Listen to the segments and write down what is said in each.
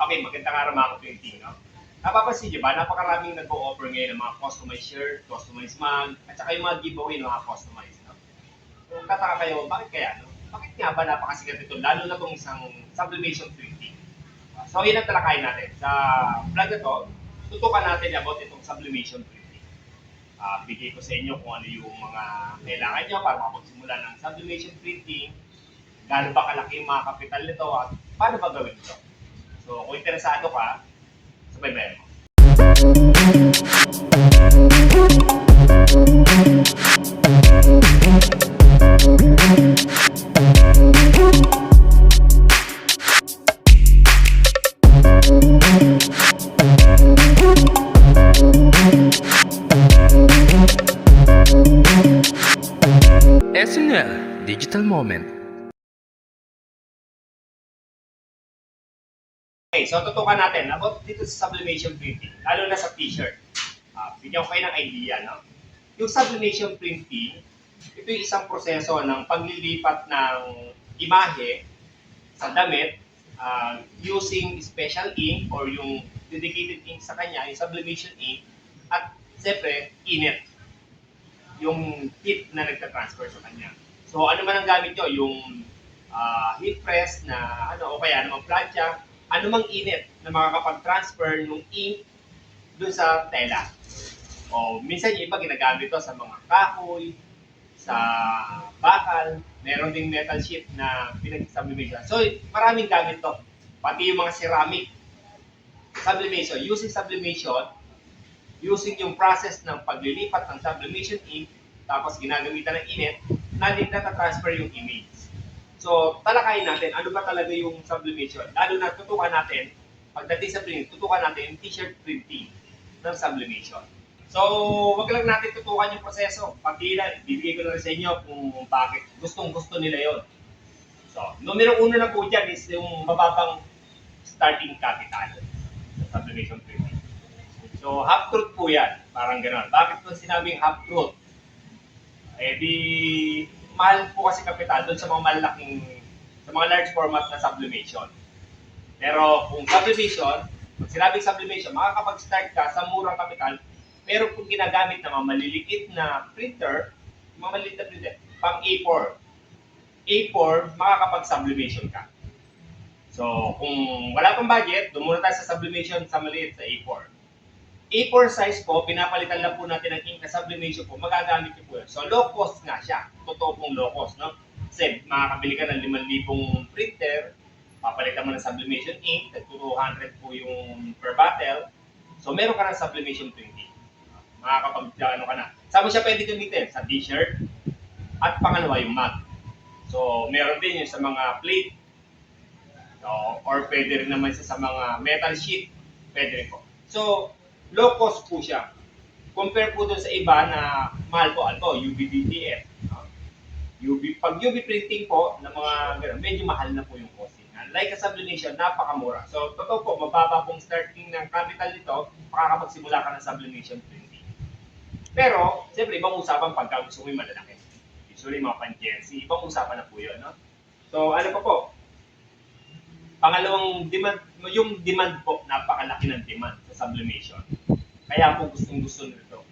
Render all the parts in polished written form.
Okay, magandang araw mga ka-printing, no? Napapansin niyo ba, napakaraming nag-o-offer ngayon ng mga customized shirt, customized mug, at saka yung mga giveaway ng mga customized, no? Kung tataka kayo, bakit kaya, no? Bakit nga ba napakasikat ito, lalo na itong isang sublimation printing? So, yun ang talakayin natin. Sa vlog na to, tutukan natin about itong sublimation printing. Bigay ko sa inyo kung ano yung mga kailangan nyo para makapagsimula ng sublimation printing, gaano ba kalaki yung mga kapital nito, at paano ba gawin ito? So, kung interesado ka, sabay-bayan mo. SNL Digital Moment. Okay, so tutukan natin about dito sa sublimation printing, lalo na sa t-shirt. Bigyan ko kayo ng idea, no? Yung sublimation printing, ito yung isang proseso ng paglilipat ng imahe sa damit using special ink or yung dedicated ink sa kanya, yung sublimation ink, at siyempre, init, yung heat na nagta-transfer sa kanya. So ano man ang gamit nyo, yung heat press na ano, o kaya namang plancha, anumang init na makakapag-transfer ng ink dun sa tela. O minsan yung iba ginagamit to sa mga kahoy, sa bakal, meron ding metal sheet na pinag-sublimation. So maraming gamit to. Pati yung mga ceramic sublimation. Using sublimation, using yung process ng paglilipat ng sublimation ink, tapos ginagamitan ng init, na din nata-transfer yung image. So, talakayin natin, ano ba talaga yung sublimation? Lalo na tutukan natin, pagdating sa printing, tutukan natin yung t-shirt printing ng sublimation. So, wag lang natin tutukan yung proseso. Pati na, bibigay ko na rin sa inyo kung bakit gustong-gusto nila yon. So, numero uno na po dyan is yung mababang starting capital sa sublimation printing. So, half-truth po yan. Parang gano'n. Bakit po sinabing half-truth? Eh di, mahal po kasi kapital doon sa mga malalaking, sa mga large format na sublimation. Pero kung sublimation, pag sinabing sublimation, makakapag-start ka sa murang kapital, pero kung ginagamit na mga maliliit na printer, mga maliliit na printer, pang A4, A4, makakapag-sublimation ka. So, kung wala pang budget, doon muna tayo sa sublimation sa maliit sa A4. A4 size po, pinapalitan lang po natin ng ink na sublimation po, magagamit niyo po yun. So, low cost nga siya. Totoo pong low cost, no? Kasi makakabili ka ng 5,000 printer, papalitan mo ng sublimation ink, 200 po yung per bottle. So, meron ka ng sublimation printing. Makakapag-ano ka na. Saan mo siya pwede gamitin? Sa t-shirt. At pangalawa, yung mug. So, meron din yung sa mga plate. So, or pwede rin naman sa mga metal sheet. Pwede rin po. So, low cost po siya. Compare po doon sa iba na mahal po, ano, UV-DTF. Pag UV printing po, ng mga gano'n, medyo mahal na po yung costing. Like a sublimation, napakamura. So, totoo po, mababa pong starting ng capital nito, makakapagsimula ka ng sublimation printing. Pero, siyempre, ibang usapan pagka gusto mo yung malalaki. Usually, mga pan-GNC, ibang usapan na po yun. No? So, ano pa po? Pangalawang demand, yung demand po, napakalaki ng demand sa sublimation. Kaya po gustong-gusto nito.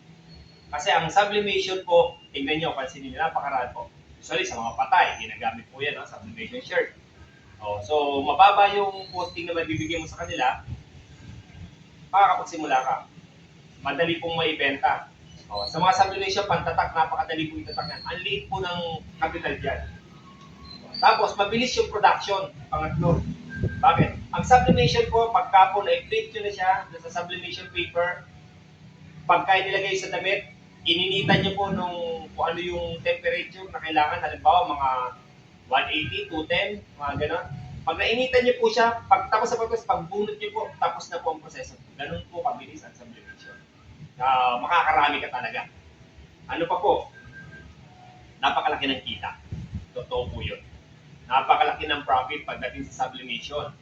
Kasi ang sublimation po, tingnan nyo, pansinin nyo, napakaraan po. Usually sa mga patay, ginagamit po yan, no? Sublimation shirt. So, mababa yung posting na mabibigyan mo sa kanila, makakapagsimula ka. Madali pong maibenta. Sa mga sublimation, pantatak, napakadali po itatak yan. Ang liit po ng capital dyan. Tapos, mabilis yung production, pangatlo. Bakit? Ang sublimation po, pagka po na-print nyo na siya sa sublimation paper, pagka nilagay sa damit, ininitan nyo po kung ano yung temperature na kailangan, halimbawa mga 180, 210, mga gano'n. Pag nainitan nyo po siya, tapos sa pagkos, pagbunot nyo po, tapos na po ang proseso. Ganun po kabilis ang sublimation. Makakarami ka talaga. Ano pa po? Napakalaki ng kita. Totoo po yun. Napakalaki ng profit pagdating sa sublimation.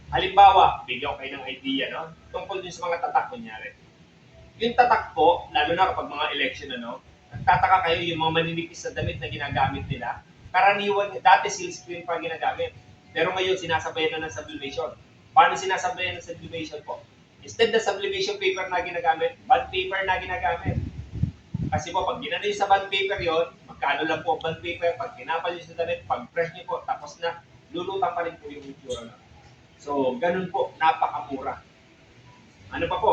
Halimbawa, bigyan ko kayo ng idea, no? Tungkol din sa mga tatak, kunyari. Yung tatak po, lalo na kapag mga election, ano, nagtataka kayo yung mga maninipis na damit na ginagamit nila. Karaniwan, dati seal screen pa ginagamit. Pero ngayon, sinasabayan na ng sublimation. Paano sinasabayan ng sublimation po? Instead na sublimation paper na ginagamit, bond paper na ginagamit. Kasi po, pag ginano nyo sa bond paper yon, magkano lang po bond paper, pag pinapal nyo sa damit, pag press nyo po, tapos na, lulutang pa rin po yung itsura na. So, ganun po, napakamura. Ano pa po?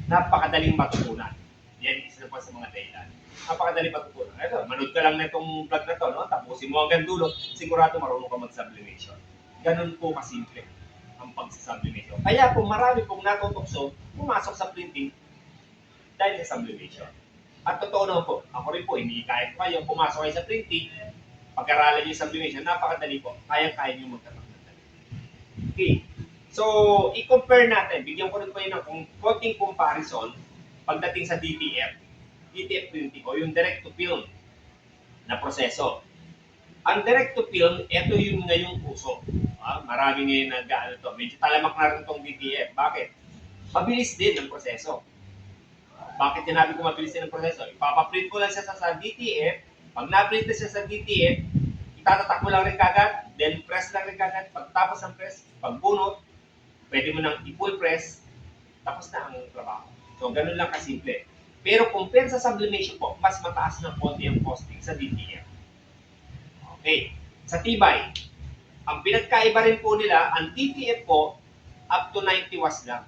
Napakadaling matutunan. Yan isa pa sa mga dahilan. Napakadaling matutunan. Ito, manood ka lang na itong vlog na to, no? Tapusin mo hanggang dulo, sigurado marunong ka mag-sublimation. Ganun po kasimple ang pag-sublimation. Kaya kung marami pong natutokso, pumasok sa printing dahil sa sublimation. At totoo naman po, ako rin po, hindi kahit kayo, pumasok kayo sa printing, pag-aralan niyo yung sublimation, napakadali po. Kaya-kaya niyo magkatapos. Okay. So, i-compare natin. Bigyan ko rin po yun ng konting comparison pagdating sa DTF. DTF printing o yung direct-to-film na proseso. Ang direct-to-film, ito yung ngayong uso. Marami ngayon nag-ano to. Medyo talamak na rin itong DTF. Bakit? Mabilis din ang proseso. Bakit sinabi ko mabilis din ang proseso? Ipapaprint ko lang siya sa DTF. Pag na-print na siya sa DTF, itatatak mo lang rin kagad, then press lang rin kagad. Pagtapos ng press, pagbunot, pwede mo nang i-full press, tapos na ang trabaho. So, ganun lang kasimple. Pero compare sa sublimation po, mas mataas ng konti ang costing sa DTF. Okay. Sa tibay, ang pinagkaiba rin po nila, ang DTF po, up to 90 watts lang.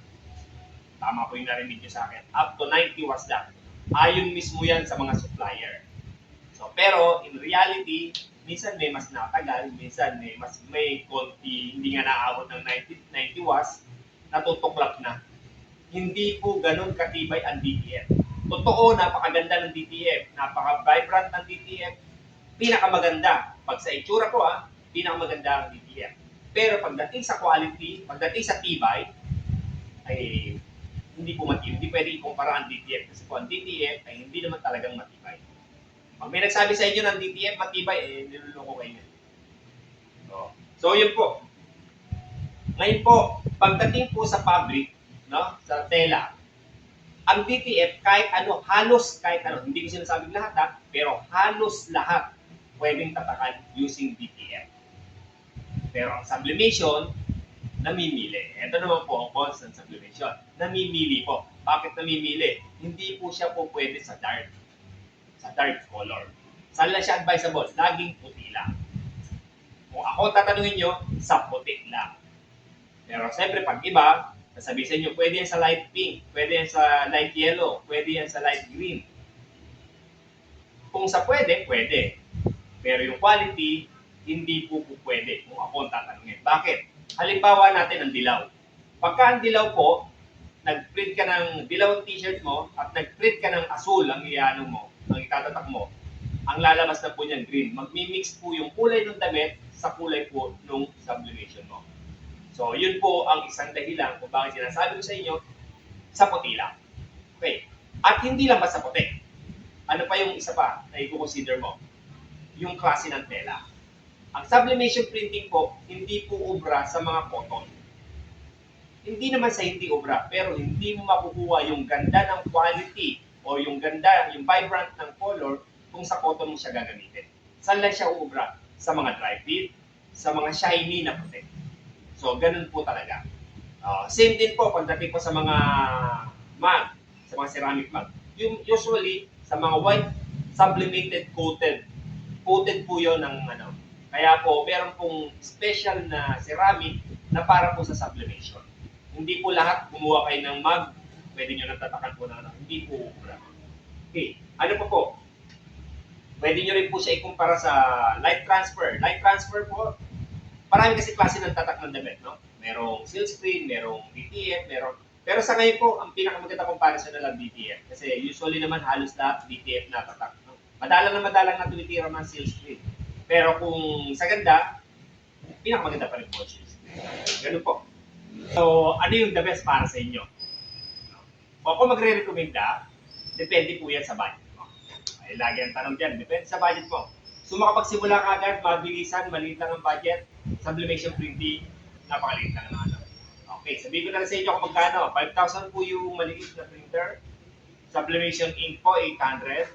Tama po yung narinig nyo sa akin. Up to 90 watts lang. Ayon mismo yan sa mga supplier. So, pero, in reality, minsan may mas natagal, minsan may konti, hindi nga naabot ng 90 watts, natutuklap na. Hindi po ganun katibay ang DTF. Totoo, napakaganda ng DTF, napaka-vibrant ng DTF, pinakamaganda. Pag sa itsura ko, pinakamaganda ang DTF. Pero pagdating sa quality, pagdating sa tibay, ay hindi po matibay. Hindi pwede ikumpara ang DTF. Kasi po ang DTF ay hindi naman talagang matibay. Pag may nagsabi sa inyo ng DTF matibay, niluloko kayo. So yun po. Ngayon po, pagdating po sa fabric, no, sa tela, ang DTF, kahit ano, halos kahit ano, hindi ko sinasabing lahat pero halos lahat pwedeng tatakan using DTF. Pero ang sublimation, namimili. Ito naman po ang constant sublimation. Namimili po. Bakit namimili? Hindi po siya po pwede sa dark. Sa dark color. Saan lang siya advisable? Laging puti lang. Kung ako tatanungin nyo, sa puti lang. Pero siyempre, pag iba, sasabihin sa inyo, pwede yan sa light pink, pwede yan sa light yellow, pwede yan sa light green. Kung sa pwede, pwede. Pero yung quality, hindi po pwede kung ako ang tatanungin. Bakit? Halimbawa natin ang dilaw. Pagka ang dilaw po, nag-print ka ng dilaw t-shirt mo at nag-print ka ng asul ang iano mo, ang itatatak mo, ang lalabas na po niyan green. Magmi-mix po yung kulay ng damit sa kulay po ng sublimation mo. So, yun po ang isang dahilan kung bakit sinasabi ko sa inyo, sa puti lang. Okay. At hindi lang basta puti. Ano pa yung isa pa na i-consider mo? Yung klase ng tela. Ang sublimation printing po, hindi po obra sa mga cotton. Hindi naman sa hindi obra, pero hindi mo makukuha yung ganda ng quality o yung ganda, yung vibrant ng color kung sa cotton mo siya gagamitin. Saan lang siya uubra? Sa mga dry fit, sa mga shiny na puti. So, ganun po talaga. Same din po pagdating po sa mga mug, sa mga ceramic mug. Yung usually, sa mga white, sublimated coated. Coated po yun ng ano. Kaya po, meron pong special na ceramic na para po sa sublimation. Hindi po lahat gumawa kayo ng mug, pwede nyo natatakan po na ano. Hindi po. Okay. Ano pa po? Pwede nyo rin po siya ikumpara sa light transfer. Light transfer po, marami kasi klase ng tatak ng damit, no? Merong silkscreen, merong DTF, pero sa ngayon po, ang pinakamaganda comparison na lang DTF. Kasi usually naman halos lahat DTF na tatak. No? Madalang na tumitira ng silkscreen. Pero kung sa ganda, pinakamaganda pa rin po silkscreen. Ganun po. So, ano yung the best para sa inyo? Kung ako magre-recommenda, depende po yan sa budget mo. Ay, lagi ang tanong dyan, depende sa budget mo. So makapagsimula ka agad, mabilisan, maliit lang ang budget, sublimation printing, napakaliit lang ang ano. Okay, sabihin ko na sa inyo kung magkano. 5,000 po yung maliit na printer. Sublimation ink po, 800.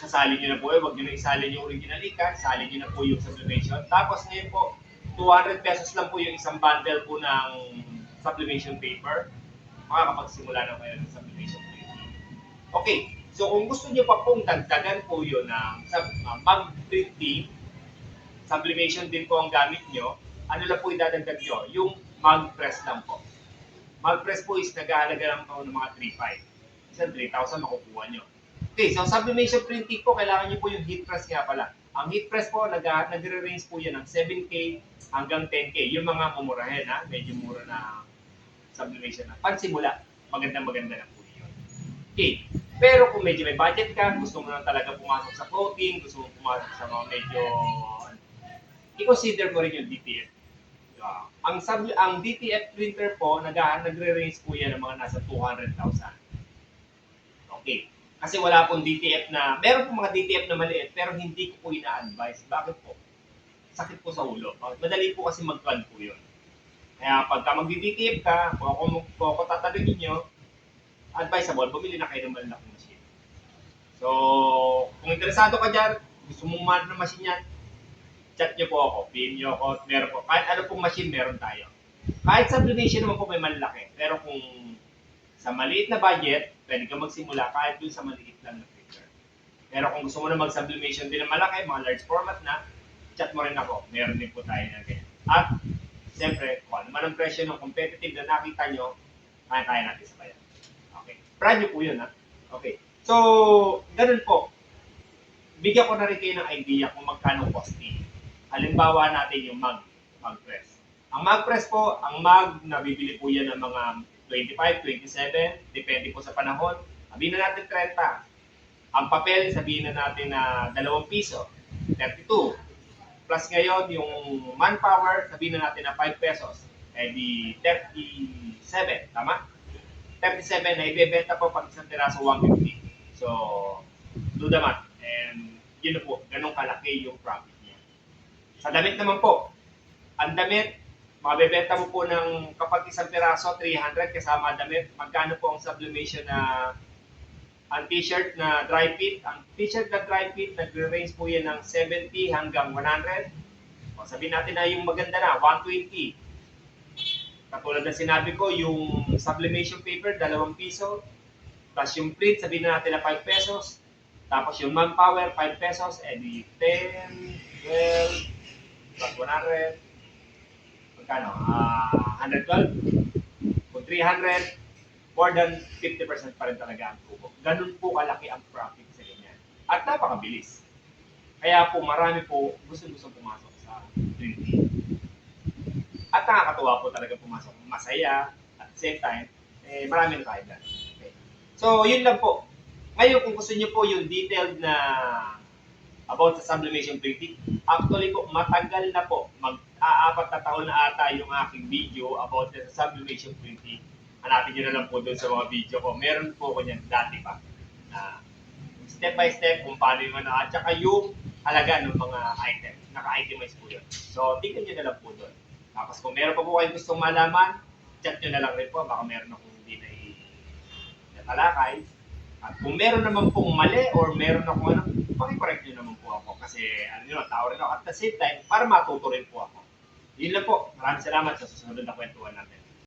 Sasali nyo na po, huwag nyo na isali yung original ink, sasali nyo na po yung sublimation. Tapos ngayon po, 200 pesos lang po yung isang bundle po ng sublimation paper. Makakapagsimula na kayo ng sublimation printing. Okay, so kung gusto niyo pa pong dagdagan po yun ng mag printing, sublimation din po ang gamit nyo, ano lang po idadagdag nyo? Yung mag press lang po. Mag press po is nag-ahalaga lang po ng mga 3,500. Isang 3,000 makukuha nyo. Okay, so sublimation printing po, kailangan nyo po yung heat press nga pala. Ang heat press po, nagre-range po yan ng 7K hanggang 10K. Yung mga mumurahin, ha? Medyo mura na sublimation na. Pansimula, maganda na po yun. Okay, pero kung medyo may budget ka, gusto mo na talaga pumasok sa coating, gusto mo pumasok sa mga medyo, i-consider mo rin yung DTF. Ang DTF printer po, nagre-range po yan ng mga nasa 200,000. Okay. Kasi wala pong DTF na, meron pong mga DTF na maliit, pero hindi ko po ina-advise. Bakit po? Sakit po sa ulo. Madali po kasi mag-plan po yun. Kaya pagka mag-DTF ka, kung ako tatanungin nyo, advisable, bumili na kayo ng malaking machine. So, kung interesado ka dyan, gusto mong man ng machine yan, chat nyo po ako, PM nyo ako, meron po. Kahit ano pong machine, meron tayo. Kahit sublimation naman po may malaki. Pero kung sa maliit na budget, pwede ka magsimula kahit dun sa maliit lang na printer. Pero kung gusto mo na mag-sublimation din na malaki, mga large format na, chat mo rin ako. Meron din po tayo na ganyan. At, siyempre, kung ano man ang presyo ng competitive na nakita nyo, kaya natin sa bayan. Okay. Brand new po yun, ha? Okay. So, ganun po. Bigyan ko na rin kayo ng idea kung magkano costing. Halimbawa natin yung mag press. Ang mag press po, ang mag, nabibili po yan ng mga 25, 27, depende po sa panahon. Sabihin na natin 30. Ang papel, sabihin na natin na 2 piso, 32. Plus ngayon, yung manpower, sabihin na natin na 5 pesos. Eh di 37, tama? 37 na ibebenta po pag isang piraso 150. So, do the math. And yun na po, ganun kalaki yung profit niya. Sa damit naman po, ang damit, mabebenta mo po ng kapag isang piraso, 300 kasama damit. Magkano po ang sublimation na ang t-shirt na dry fit? Ang t-shirt na dry fit, nagre-range po yan ng 70 hanggang 100. O, sabihin natin na yung maganda na, 120. Katulad na sinabi ko, yung sublimation paper, 2 piso. Plus yung print, sabihin na natin na 5 pesos. Tapos yung manpower, 5 pesos. Eh di 10, 12, plus 100. Magkano? 112. Kung 300, more than 50% pa rin talaga ang tubo. Ganun po kalaki ang profit sa ganyan. At napakabilis. Kaya po marami po gusto-gusto pumasok sa printing. At nakakatuwa po talaga pumasok. Masaya. At the same time, marami na tayo dyan. Okay. So, yun lang po. Ngayon, kung gusto niyo po yung detailed na about sa sublimation printing, actually po, matagal na po. Mag-4 na taon na ata yung aking video about sa sublimation printing. Hanapin nyo na lang po doon sa mga video ko. Meron po ko niyan dati pa. Step by step kung paano yung at saka yung halaga ng mga item. Naka-itemize po yun. So, tingnan nyo na lang po doon. Tapos kung meron pa po kayong gustong malaman, chat nyo na lang rin po. Baka meron akong hindi na natalakay. At kung meron naman pong mali or meron akong ano, pakicorrect nyo naman po ako. Kasi ano nyo, tao rin ako. At the same time, para matuto rin po ako. Yun lang po. Maraming salamat sa susunod na kwentuhan natin.